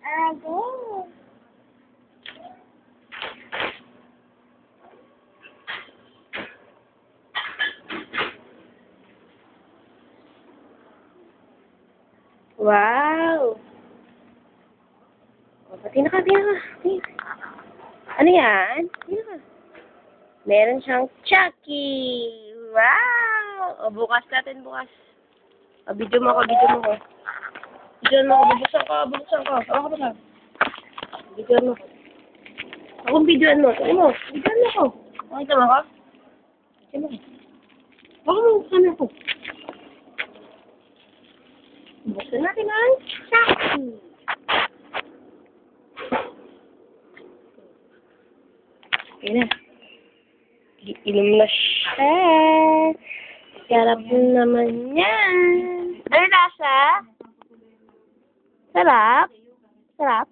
Ago. Wow. O, pati na ka. Ano yan? Pati na ka. Meron siyang Chucky. Wow. O, bukas natin, bukas. O, video mo ko. Video mo ko. Bubuksan ko. O, ako ba? Video mo ko. Akong videoan mo. Sabi mo. Videoan mo ko. Makita mo ko? Video mo ko. Baka mo buksan ako. Buksan natin ang Chucky. Okay na. Inom na siya. Sarap naman yan. Ano lasa? Sarap? Sarap?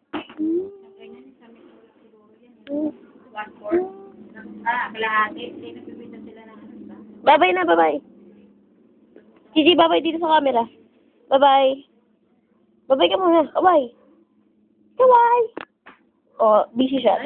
Bye-bye na, bye-bye. Gigi, bye-bye dito sa camera. Bye-bye. Bye-bye ka muna. Bye-bye. Bye-bye. Oh, busy siya.